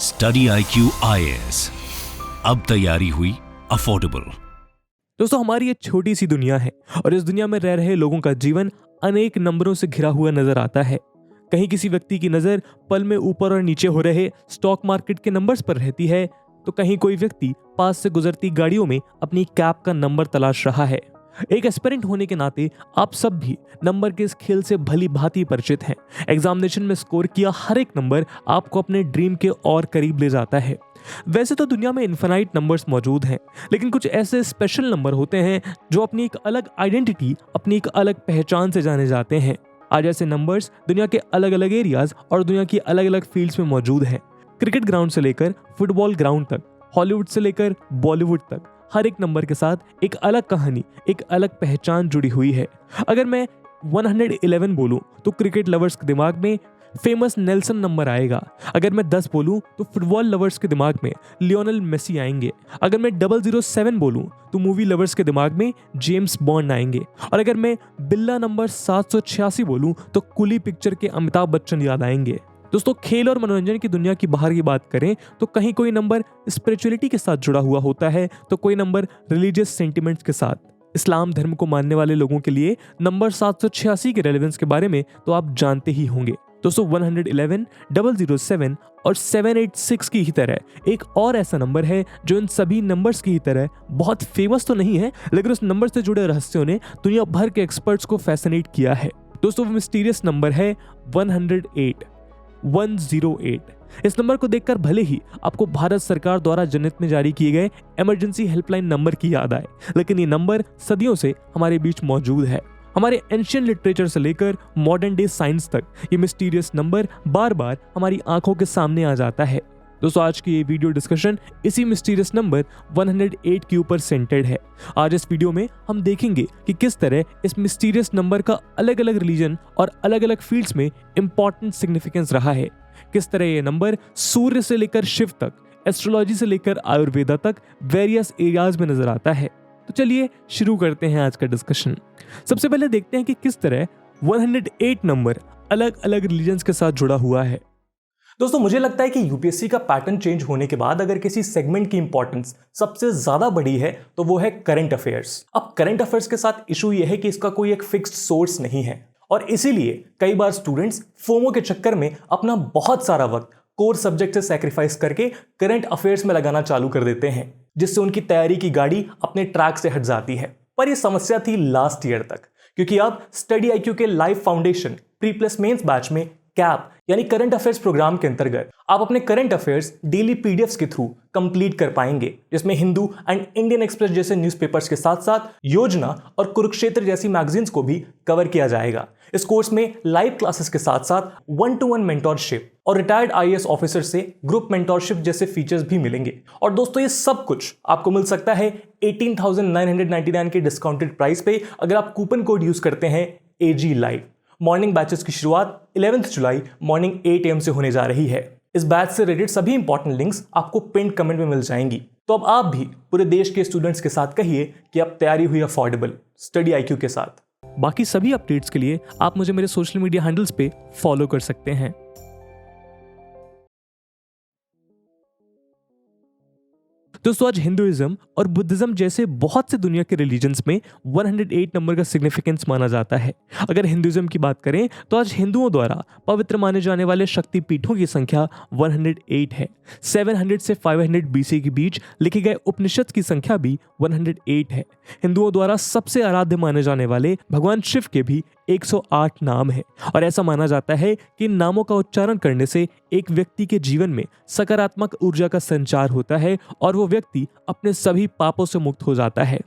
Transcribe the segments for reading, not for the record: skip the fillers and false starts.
Study IQ IAS, अब तैयारी हुई अफोर्डेबल। दोस्तों, हमारी ये छोटी सी दुनिया है और इस दुनिया में रह रहे लोगों का जीवन अनेक नंबरों से घिरा हुआ नजर आता है। कहीं किसी व्यक्ति की नजर पल में ऊपर और नीचे हो रहे स्टॉक मार्केट के नंबर्स पर रहती है, तो कहीं कोई व्यक्ति पास से गुजरती गाड़ियों में अपनी कैब का नंबर तलाश रहा है। एक एस्पिरेंट होने के नाते आप सब भी नंबर के इस खेल से भली भांति परिचित हैं। एग्जामिनेशन में स्कोर किया हर एक नंबर आपको अपने ड्रीम के और करीब ले जाता है। वैसे तो दुनिया में इनफाइनाइट नंबर्स मौजूद हैं, लेकिन कुछ ऐसे स्पेशल नंबर होते हैं जो अपनी एक अलग आइडेंटिटी, अपनी एक अलग पहचान से जाने जाते हैं। आज ऐसे नंबर्स दुनिया के अलग अलग एरियाज और दुनिया की अलग अलग फील्ड्स में मौजूद हैं। क्रिकेट ग्राउंड से लेकर फुटबॉल ग्राउंड तक, हॉलीवुड से लेकर बॉलीवुड तक, हर एक नंबर के साथ एक अलग कहानी, एक अलग पहचान जुड़ी हुई है। अगर मैं 111 बोलूं तो क्रिकेट लवर्स के दिमाग में फेमस नेल्सन नंबर आएगा। अगर मैं 10 बोलूं तो फुटबॉल लवर्स के दिमाग में लियोनेल मेसी आएंगे। अगर मैं 007 बोलूं तो मूवी लवर्स के दिमाग में जेम्स बॉन्ड आएंगे। और अगर मैं बिल्ला नंबर 786 बोलूं तो कुली पिक्चर के अमिताभ बच्चन याद आएंगे। दोस्तों, खेल और मनोरंजन की दुनिया की बाहर की बात करें तो कहीं कोई नंबर स्पिरिचुअलिटी के साथ जुड़ा हुआ होता है, तो कोई नंबर रिलीजियस सेंटिमेंट्स के साथ। इस्लाम धर्म को मानने वाले लोगों के लिए नंबर 786 के रेलेवेंस के बारे में तो आप जानते ही होंगे। दोस्तों, 111, 007 और 786 की ही तरह एक और ऐसा नंबर है जो इन सभी नंबर्स की ही तरह बहुत फेमस तो नहीं है, लेकिन उस नंबर से जुड़े रहस्यों ने दुनिया भर के एक्सपर्ट्स को फैसिनेट किया है। दोस्तों, वो मिस्टीरियस नंबर है 108। इस नंबर को देखकर भले ही आपको भारत सरकार द्वारा जनहित में जारी किए गए इमरजेंसी हेल्पलाइन नंबर की याद आए, लेकिन ये नंबर सदियों से हमारे बीच मौजूद है। हमारे एंशियंट लिटरेचर से लेकर मॉडर्न डे साइंस तक ये मिस्टीरियस नंबर बार बार हमारी आंखों के सामने आ जाता है। दोस्तों, आज की ये वीडियो डिस्कशन इसी मिस्टीरियस नंबर 108 के ऊपर सेंटर्ड है। आज इस वीडियो में हम देखेंगे कि किस तरह इस मिस्टीरियस नंबर का अलग अलग रीजन और अलग अलग फील्ड्स में इंपॉर्टेंट सिग्निफिकेंस रहा है। किस तरह ये नंबर सूर्य से लेकर शिव तक, एस्ट्रोलॉजी से लेकर आयुर्वेदा तक वेरियस एरियाज में नजर आता है। तो चलिए शुरू करते हैं आज का डिस्कशन। सबसे पहले देखते हैं कि किस तरह 108 नंबर अलग अलग रिलीजन्स के साथ जुड़ा हुआ है। दोस्तों, मुझे लगता है कि यूपीएससी का पैटर्न चेंज होने के बाद अगर किसी सेगमेंट की इंपॉर्टेंस सबसे ज्यादा बढ़ी है तो वो है करंट अफेयर्स। अब करंट अफेयर्स के साथ इशू ये है कि इसका कोई एक फिक्स्ड सोर्स नहीं है और इसीलिए कई बार स्टूडेंट्स फोमो के चक्कर में अपना बहुत सारा वक्त कोर सब्जेक्ट से सैक्रिफाइस करके करंट अफेयर्स में लगाना चालू कर देते हैं, जिससे उनकी तैयारी की गाड़ी अपने ट्रैक से हट जाती है। पर यह समस्या थी लास्ट ईयर तक, क्योंकि अब स्टडी IQ के live foundation pre plus mains batch में कैप यानी करंट अफेयर्स प्रोग्राम के अंतर्गत आप अपने करंट अफेयर्स डेली पीडीएफ्स के थ्रू कंप्लीट कर पाएंगे, जिसमें हिंदू एंड इंडियन एक्सप्रेस जैसे न्यूज़पेपर्स के साथ साथ योजना और कुरुक्षेत्र जैसी मैगजीन्स को भी कवर किया जाएगा। इस कोर्स में लाइव क्लासेस के साथ साथ 1-to-1 मेंटोरशिप और रिटायर्ड IAS ऑफिसर से ग्रुप मेंटोरशिप जैसे फीचर्स भी मिलेंगे। और दोस्तों, ये सब कुछ आपको मिल सकता है 18,999 के डिस्काउंटेड प्राइस पे अगर आप कूपन कोड यूज करते हैं AG Live। मॉर्निंग बैचेस की शुरुआत 11 जुलाई मॉर्निंग 8 AM से होने जा रही है। इस बैच से रिलेटेड सभी इंपॉर्टेंट लिंक्स आपको पिन कमेंट में मिल जाएंगी। तो अब आप भी पूरे देश के स्टूडेंट्स के साथ कहिए कि अब तैयारी हुई अफोर्डेबल स्टडी IQ के साथ। बाकी सभी अपडेट्स के लिए आप मुझे मेरे सोशल मीडिया हैंडल्स पे फॉलो कर सकते हैं। दोस्तों, आज हिंदुइज्म और बुद्धिज्म जैसे बहुत से दुनिया के रिलीजन्स में 108 नंबर का सिग्निफिकेंस माना जाता है। अगर हिंदुइज्म की बात करें तो आज हिंदुओं द्वारा पवित्र माने जाने वाले शक्ति पीठों की संख्या 108 है। 700 से 500 BC के बीच लिखे गए उपनिषद की संख्या भी 108 है। हिंदुओं द्वारा सबसे आराध्य माने जाने वाले भगवान शिव के भी 108 नाम है और ऐसा माना जाता है कि इन नामों का उच्चारण करने से एक व्यक्ति के जीवन में सकारात्मक ऊर्जा का संचार होता है और वो व्यक्ति अपने सभी पापों से मुक्त हो जाता है।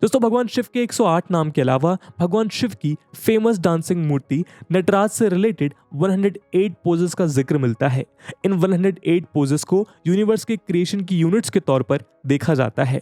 दोस्तों, भगवान शिव के 108 नाम के अलावा भगवान शिव की फेमस डांसिंग मूर्ति नटराज से रिलेटेड 108 पोजेस का जिक्र मिलता है। इन 108 पोजेस को यूनिवर्स के क्रिएशन की यूनिट्स के तौर पर देखा जाता है।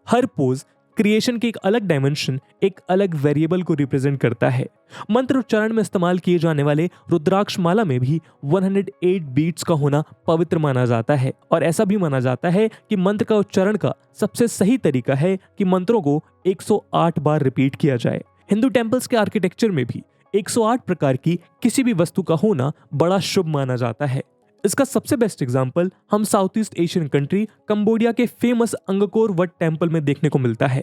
हर पोज क्रिएशन के एक अलग डायमेंशन, एक अलग वेरिएबल को रिप्रेजेंट करता है। मंत्र उच्चारण में इस्तेमाल किए जाने वाले रुद्राक्ष माला में भी 108 बीट्स का होना पवित्र माना जाता है और ऐसा भी माना जाता है कि मंत्र का उच्चारण का सबसे सही तरीका है कि मंत्रों को 108 बार रिपीट किया जाए। हिंदू टेम्पल्स के आर्किटेक्चर में भी 108 प्रकार की किसी भी वस्तु का होना बड़ा शुभ माना जाता है। इसका सबसे बेस्ट एग्जाम्पल हम south east Asian country Cambodia के फेमस अंगकोर वट टेम्पल में देखने को मिलता है,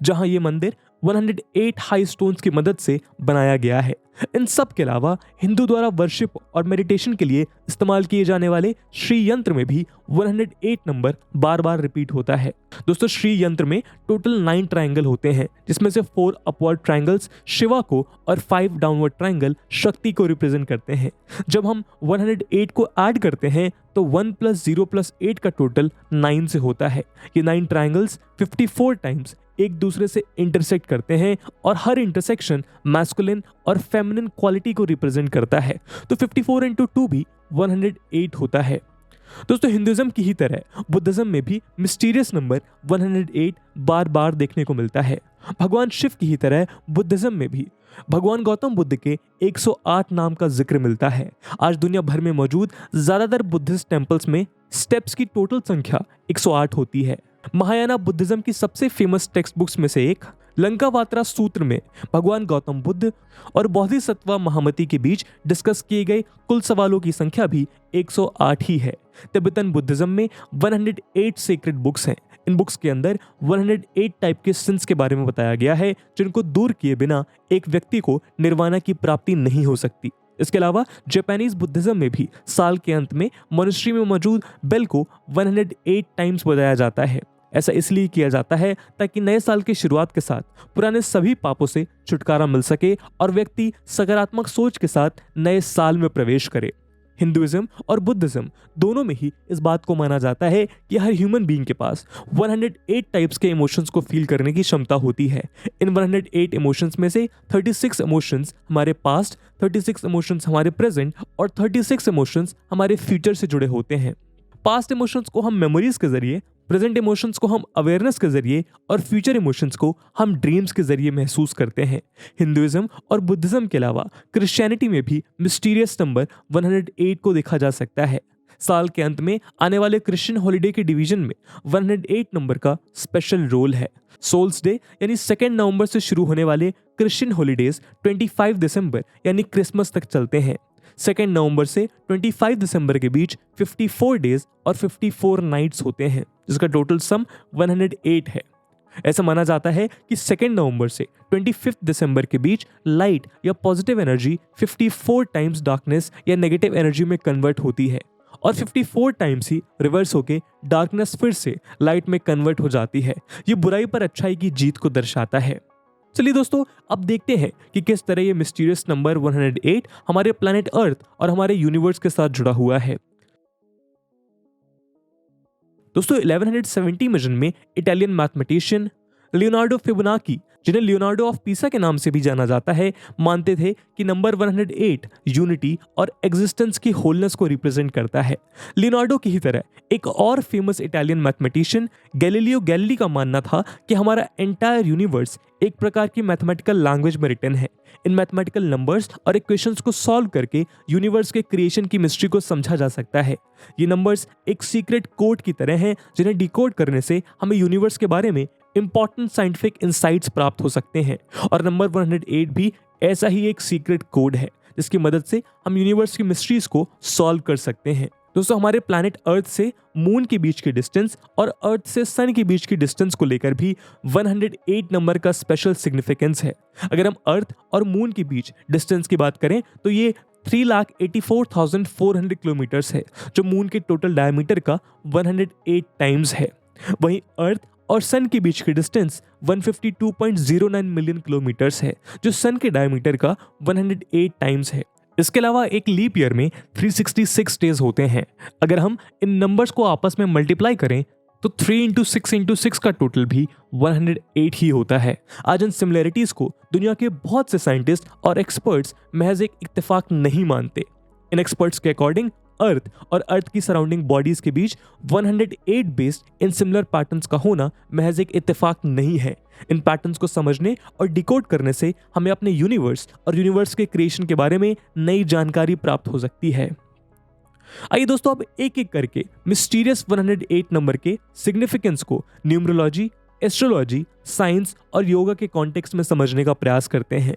जहां ये मंदिर 108 हाई स्टोन्स की मदद से बनाया गया है। इन सब के अलावा हिंदू द्वारा वर्शिप और मेडिटेशन के लिए इस्तेमाल किए जाने वाले श्री यंत्र में भी 108 नंबर बार बार रिपीट होता है। दोस्तों, श्री यंत्र में टोटल 9 ट्रायंगल होते हैं, जिसमें से 4 अपवर्ड ट्रायंगल्स शिवा को और 5 डाउनवर्ड ट्रायंगल शक्ति को रिप्रेजेंट करते हैं। जब हम 108 को ऐड करते हैं तो 1 + 0 + 8 का टोटल 9 से होता है। ये 9 ट्रायंगल्स 54 टाइम्स एक दूसरे से इंटरसेक्ट करते हैं और हर इंटरसेक्शन मैस्कुलिन और फेमिनिन क्वालिटी को रिप्रेजेंट करता है। तो 54 × 2 भी 108 होता है। दोस्तों, हिंदुइज्म की ही तरह बुद्धिज्म में भी मिस्टीरियस नंबर 108 बार बार देखने को मिलता है। भगवान शिव की ही तरह बुद्धिज्म में भी भगवान गौतम बुद्ध के 108 नाम का जिक्र मिलता है। आज दुनिया भर में मौजूद ज्यादातर बुद्धिस्ट टेम्पल्स में स्टेप्स की टोटल संख्या 108 होती है। महायाना बुद्धिज्म की सबसे फेमस टेक्स्ट बुक्स में से एक लंकावात्रा सूत्र में भगवान गौतम बुद्ध और बोधिसत्व महामती के बीच डिस्कस किए गए कुल सवालों की संख्या भी 108 ही है। तिब्बतन बुद्धिज्म में 108 सीक्रेट बुक्स हैं। इन बुक्स के अंदर 108 टाइप के सिंस के बारे में बताया गया है, जिनको दूर किए बिना एक व्यक्ति को निर्वाणा की प्राप्ति नहीं हो सकती। इसके अलावा जापानीज बुद्धिज्म में भी साल के अंत में मॉनेस्ट्री में मौजूद बेल को 108 टाइम्स बजाया जाता है। ऐसा इसलिए किया जाता है ताकि नए साल की शुरुआत के साथ पुराने सभी पापों से छुटकारा मिल सके और व्यक्ति सकारात्मक सोच के साथ नए साल में प्रवेश करे। हिंदुइज्म और बुद्धिज्म दोनों में ही इस बात को माना जाता है कि हर ह्यूमन बीइंग के पास 108 टाइप्स के इमोशंस को फील करने की क्षमता होती है। इन 108 इमोशंस में से 36 इमोशंस हमारे पास्ट, 36 इमोशंस हमारे प्रेजेंट और 36 इमोशंस हमारे फ्यूचर से जुड़े होते हैं। पास्ट इमोशंस को हम मेमोरीज के जरिए, प्रेजेंट इमोशंस को हम अवेयरनेस के जरिए और फ्यूचर इमोशंस को हम ड्रीम्स के जरिए महसूस करते हैं। हिंदुइज्म और बुद्धिज्म के अलावा क्रिश्चियनिटी में भी मिस्टीरियस नंबर 108 को देखा जा सकता है। साल के अंत में आने वाले क्रिश्चियन हॉलिडे के डिवीजन में 108 नंबर का स्पेशल रोल है। सोल्स डे यानी 2 नवंबर से शुरू होने वाले क्रिश्चियन हॉलिडेज 25 दिसंबर यानी क्रिसमस तक चलते हैं। 2 नवंबर से 25 दिसंबर के बीच 54 डेज और 54 नाइट्स होते हैं, जिसका टोटल सम 108 है। ऐसा माना जाता है कि 2 नवंबर से 25 दिसंबर के बीच लाइट या पॉजिटिव एनर्जी 54 टाइम्स डार्कनेस या नेगेटिव एनर्जी में कन्वर्ट होती है और 54 टाइम्स ही रिवर्स होके डार्कनेस फिर से लाइट में कन्वर्ट हो जाती है। ये बुराई पर अच्छाई की जीत को दर्शाता है। चलिए दोस्तों, अब देखते हैं कि किस तरह ये मिस्टीरियस नंबर 108 हमारे प्लैनेट अर्थ और हमारे यूनिवर्स के साथ जुड़ा हुआ है। दोस्तों, 1170 मिशन में इटालियन मैथमेटिशियन लियोनार्डो फिबोनाची, जिन्हें लियोनार्डो ऑफ पीसा के नाम से भी जाना जाता है, मानते थे कि नंबर 108 यूनिटी और एग्जिस्टेंस की होलनेस को रिप्रेजेंट करता है। लियोनार्डो की ही तरह एक और famous Italian mathematician Galileo Galilei का मानना था कि हमारा एंटायर यूनिवर्स एक प्रकार की मैथमेटिकल लैंग्वेज में रिटन है। इन मैथमेटिकल नंबर्स और इक्वेशंस को सॉल्व करके यूनिवर्स के क्रिएशन की मिस्ट्री को समझा जा सकता है। ये नंबर्स एक सीक्रेट कोड की तरह हैं, जिन्हें डिकोड करने से हमें यूनिवर्स के बारे में इंपॉर्टेंट साइंटिफिक इंसाइट्स प्राप्त हो सकते हैं। और नंबर 108 भी ऐसा ही एक सीक्रेट कोड है, जिसकी मदद से हम यूनिवर्स की मिस्ट्रीज को सॉल्व कर सकते हैं। दोस्तों, हमारे प्लैनेट अर्थ से मून के बीच की डिस्टेंस और अर्थ से सन के बीच की डिस्टेंस को लेकर भी 108 नंबर का स्पेशल सिग्निफिकेंस है। अगर हम अर्थ और मून के बीच डिस्टेंस की बात करें तो ये 3,84,400 किलोमीटर्स है, जो मून के टोटल डायमीटर का 108 टाइम्स है। वहीं अर्थ और सन के बीच की डिस्टेंस 152.09 मिलियन किलोमीटर्स है, जो सन के डायमीटर का 108 टाइम्स है। इसके अलावा एक लीप ईयर में 366 डेज होते हैं। अगर हम इन नंबर्स को आपस में मल्टीप्लाई करें तो 3 × 6 × 6 का टोटल भी 108 ही होता है। आज इन सिमिलैरिटीज को दुनिया के बहुत से साइंटिस्ट और एक्सपर्ट्स महज एक इत्तेफाक नहीं मानते। इन एक्सपर्ट्स के अकॉर्डिंग अर्थ और अर्थ की सराउंडिंग बॉडीज के बीच 108 बेस्ड इन सिमिलर पैटर्न्स का होना महज एक इत्तेफाक नहीं है। इन पैटर्न्स को समझने और डिकोड करने से हमें अपने यूनिवर्स और यूनिवर्स के क्रिएशन के बारे में नई जानकारी प्राप्त हो सकती है। आइए दोस्तों, अब एक एक करके मिस्टीरियस 108 नंबर के सिग्निफिकेंस को न्यूमरोलॉजी, एस्ट्रोलॉजी, साइंस और योगा के कॉन्टेक्स्ट में समझने का प्रयास करते हैं।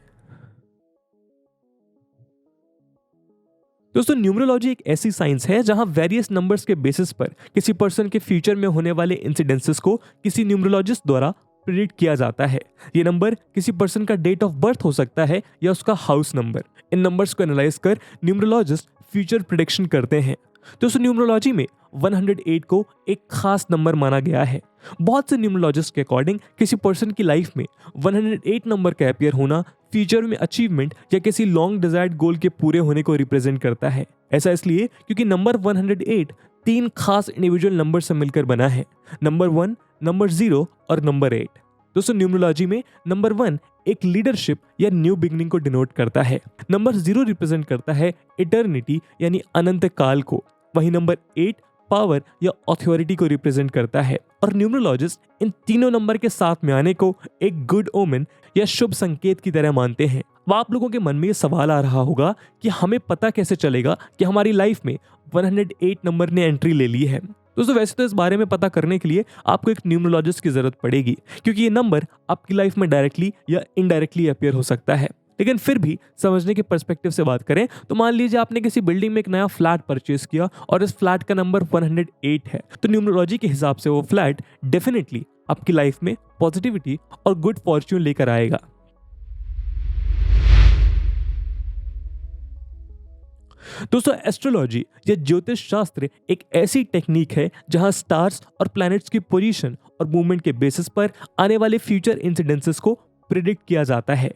दोस्तों न्यूमरोलॉजी एक ऐसी साइंस है जहां वेरियस नंबर्स के बेसिस पर किसी पर्सन के फ्यूचर में होने वाले इंसिडेंसेस को किसी न्यूमरोलॉजिस्ट द्वारा प्रिडिक्ट किया जाता है। ये नंबर किसी पर्सन का डेट ऑफ बर्थ हो सकता है या उसका हाउस नंबर। इन नंबर्स को एनालाइज कर न्यूमरोलॉजिस्ट फ्यूचर प्रिडिक्शन करते हैं। दोस्तों न्यूमरोलॉजी में 108 को एक खास नंबर माना गया है। बहुत से न्यूमरोलॉजिस्ट के अकॉर्डिंग किसी पर्सन की लाइफ में 108 नंबर का अपीयर होना फ्यूचर में अचीवमेंट या किसी लॉन्ग डिजायर्ड गोल के पूरे होने को रिप्रेजेंट करता है। ऐसा इसलिए क्योंकि नंबर 108 तीन खास इंडिविजुअल नंबर से मिलकर बना है, नंबर 1, नंबर 0 और नंबर 8। दोस्तों न्यूमरोलॉजी में नंबर 1 एक लीडरशिप या न्यू बिगनिंग को डिनोट करता है, नंबर 0 रिप्रेजेंट करता है इटर्निटी यानी अनंत काल को, वहीं नंबर 8 पावर या अथॉरिटी को रिप्रेजेंट करता है। और न्यूमरोलॉजिस्ट इन तीनों नंबर के साथ में आने को एक गुड ओमेन या शुभ संकेत की तरह मानते हैं। अब आप लोगों के मन में ये सवाल आ रहा होगा कि हमें पता कैसे चलेगा कि हमारी लाइफ में 108 नंबर ने एंट्री ले ली है। दोस्तों वैसे तो इस बारे में पता करने के लिए आपको एक न्यूमरोलॉजिस्ट की जरूरत पड़ेगी, क्योंकि ये नंबर आपकी लाइफ में डायरेक्टली या इनडायरेक्टली अपीयर हो सकता है। लेकिन फिर भी समझने के पर्सपेक्टिव से बात करें तो मान लीजिए आपने किसी बिल्डिंग में एक नया फ्लैट परचेज किया और इस फ्लैट का नंबर 108 है, तो न्यूमरोलॉजी के हिसाब से वो फ्लैट डेफिनेटली आपकी लाइफ में पॉजिटिविटी और गुड फॉर्च्यून लेकर आएगा। दोस्तों एस्ट्रोलॉजी या ज्योतिष शास्त्र एक ऐसी टेक्निक है जहां स्टार्स और प्लैनेट्स की पोजीशन और मूवमेंट के बेसिस पर आने वाले फ्यूचर इंसिडेंसेस को प्रिडिक्ट किया जाता है।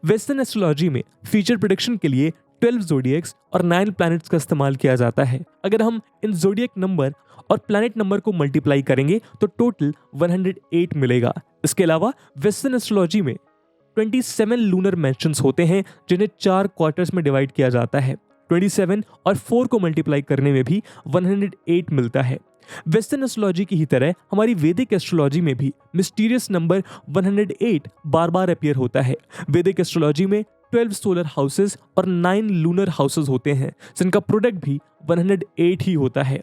वेस्टर्न एस्ट्रोलॉजी में फ्यूचर प्रेडिक्शन के लिए 12 ज़ोडिएक्स और 9 प्लैनेट्स का इस्तेमाल किया जाता है। अगर हम इन ज़ोडिएक नंबर और प्लैनेट नंबर को मल्टीप्लाई करेंगे तो टोटल 108 मिलेगा। इसके अलावा वेस्टर्न एस्ट्रोलॉजी में 27 लूनर मेंशंस होते हैं जिन्हें 4 क्वार्टर्स में डिवाइड किया जाता है। 27 और 4 को मल्टीप्लाई करने में भी 108 मिलता है। वेस्टर्न एस्ट्रोलॉजी की ही तरह हमारी वैदिक एस्ट्रोलॉजी में भी मिस्टीरियस नंबर 108 बार बार अपीयर होता है। वैदिक एस्ट्रोलॉजी में 12 सोलर हाउसेस और 9 लूनर हाउसेस होते हैं जिनका प्रोडक्ट भी 108 ही होता है।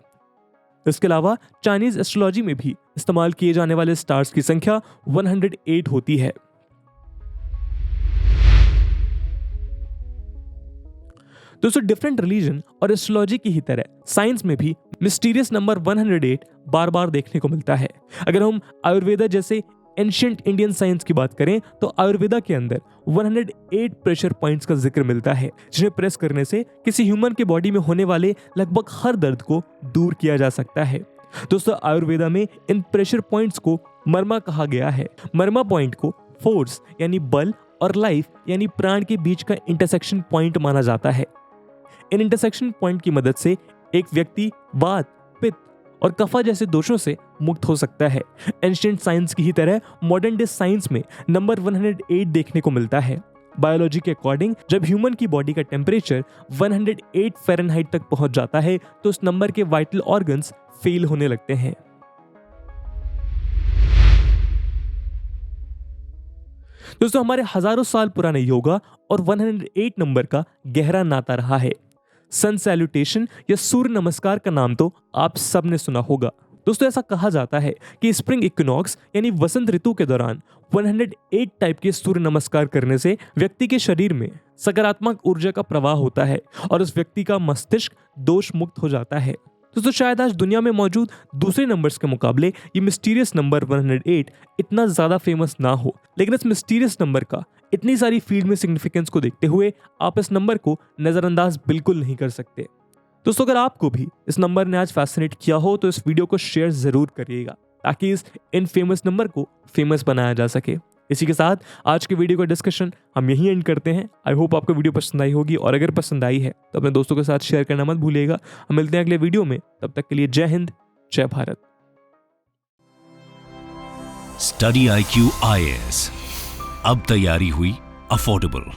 इसके अलावा चाइनीज एस्ट्रोलॉजी में भी इस्तेमाल किए जाने वाले स्टार्स की संख्या 108 होती है। दोस्तों डिफरेंट रिलीजन और एस्ट्रोलॉजी की ही तरह साइंस में भी मिस्टीरियस नंबर 108 बार बार देखने को मिलता है। अगर हम आयुर्वेदा जैसे एंशिएंट इंडियन साइंस की बात करें तो आयुर्वेदा के अंदर 108 प्रेशर पॉइंट्स का जिक्र मिलता है जिन्हें प्रेस करने से किसी ह्यूमन के बॉडी में होने वाले लगभग हर दर्द को दूर किया जा सकता है। दोस्तों आयुर्वेदा में इन प्रेशर पॉइंट्स को मर्मा कहा गया है। मर्मा पॉइंट को फोर्स यानी बल और लाइफ यानी प्राण के बीच का इंटरसेक्शन पॉइंट माना जाता है। इन इंटरसेक्शन पॉइंट की मदद से एक व्यक्ति वात, पित्त और कफा जैसे दोषों से मुक्त हो सकता है। एंशिएंट साइंस की ही तरह मॉडर्न डे साइंस में नंबर 108 देखने को मिलता है। बायोलॉजी के अकॉर्डिंग जब ह्यूमन की बॉडी का टेम्परेचर 108 फ़ारेनहाइट तक पहुंच जाता है तो उस नंबर के वाइटल ऑर्गन्स फेल होने लगते हैं। दोस्तों हमारे हजारों साल पुराने योगा और 108 नंबर का गहरा नाता रहा है। सन सैल्यूटेशन या सूर्य नमस्कार का नाम तो आप सब ने सुना होगा। दोस्तों ऐसा कहा जाता है कि स्प्रिंग इक्विनॉक्स यानी वसंत ऋतु के दौरान 108 टाइप के सूर्य नमस्कार करने से व्यक्ति के शरीर में सकारात्मक ऊर्जा का प्रवाह होता है और उस व्यक्ति का मस्तिष्क दोष मुक्त हो जाता है। दोस्तों शायद आज दुनिया में मौजूद दूसरे नंबर्स के मुकाबले ये मिस्टीरियस नंबर 108 इतना ज्यादा फेमस ना हो, लेकिन इस मिस्टीरियस नंबर का इतनी सारी फील्ड में सिग्निफिकेंस को देखते हुए आप इस नंबर को नजरअंदाज बिल्कुल नहीं कर सकते। दोस्तों अगर आपको भी इस नंबर ने आज फैसिनेट किया हो तो इस वीडियो को शेयर जरूर करिएगा ताकि इस इनफेमस नंबर को फेमस बनाया जा सके। इसी के साथ आज के वीडियो का डिस्कशन हम यहीं एंड करते हैं। आई होप आपको वीडियो पसंद आई होगी और अगर पसंद आई है तो अपने दोस्तों के साथ शेयर करना मत भूलिएगा। हम मिलते हैं अगले वीडियो में, तब तक के लिए जय हिंद, जय भारत। स्टडी IQ IAS अब तैयारी हुई अफोर्डेबल।